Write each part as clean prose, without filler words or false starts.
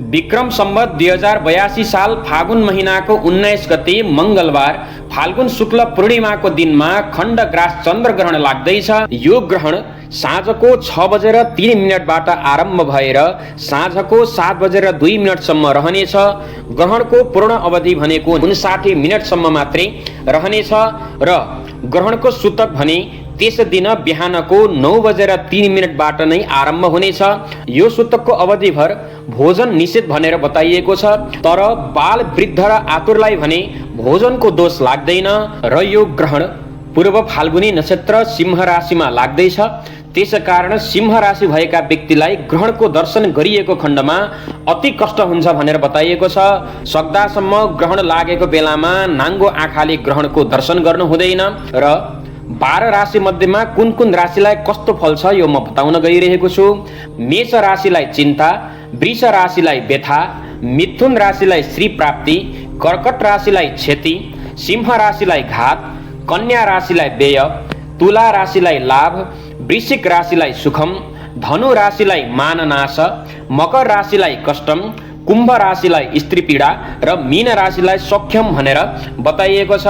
विक्रम सम्वत 2082 साल फागुन महिनाको 19 गते मंगलबार फाल्गुन शुक्ल पूर्णिमाको दिनमा खण्डग्रास चन्द्र ग्रहण लाग्दैछ। यो ग्रहण साँझको 6:03 बाट आरम्भ भएर साँझको 7:02 सम्म रहनेछ। ग्रहणको पूर्ण अवधि भनेको 59 मिनटसम्म मात्रै रहनेछ र ग्रहणको सूतक भने त्यस दिन बिहानको 9:03 बाट नै आरम्भ हुनेछ। यो सूतकको अवधिभर भोजन निषेध भनेर बताइएको छ, तर बाल वृद्ध र आतुरलाई भने भोजनको दोष लाग्दैन र यो ग्रहण पूर्व फाल्गुनी नक्षत्र सिंह राशिमा लाग्दैछ। त्यसकारण सिंह राशि भएका व्यक्तिलाई ग्रहणको दर्शन गरिएको खण्डमा अति कष्ट हुन्छ भनेर बताइएको छ। सक्दासम्म ग्रहण लागेको बेलामा नाङ्गो आँखाले ग्रहणको दर्शन गर्नु हुँदैन र 12 राशि मध्येमा कुन कुन राशिलाई कस्तो फल छ यो म बताउन गइरहेको छु। मेष राशिलाई चिन्ता, वृष राशिलाई व्यथा, मिथुन राशिलाई श्री प्राप्ति, कर्कट राशिलाई क्षति, सिंह राशिलाई घात, कन्या राशिलाई व्यय, तुला राशिलाई लाभ, वृश्चिक राशिलाई सुखम, धनु राशिलाई माननाश, मकर राशिलाई कष्टम, कुम्भ राशिलाई स्त्री पीडा र मीन राशिलाई सौख्यम भनेर बताइएको छ।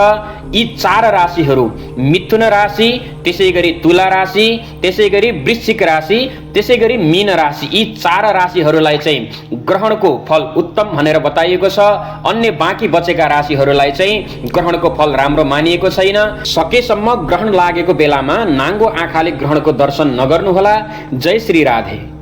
यी 4 राशिहरू मिथुन राशि, त्यसैगरी तुला राशि, त्यसैगरी वृश्चिक राशि, त्यसैगरी मीन राशि, यी 4 राशिहरूलाई चाहिँ ग्रहणको फल उत्तम भनेर बताइएको छ। अन्य बाँकी बचेका राशिहरूलाई चाहिँ ग्रहणको फल राम्रो मानिएको छैन। सकेसम्म ग्रहण लागेको बेलामा नाङ्गो आँखाले ग्रहणको दर्शन नगर्नुहोला। जय श्री राधे।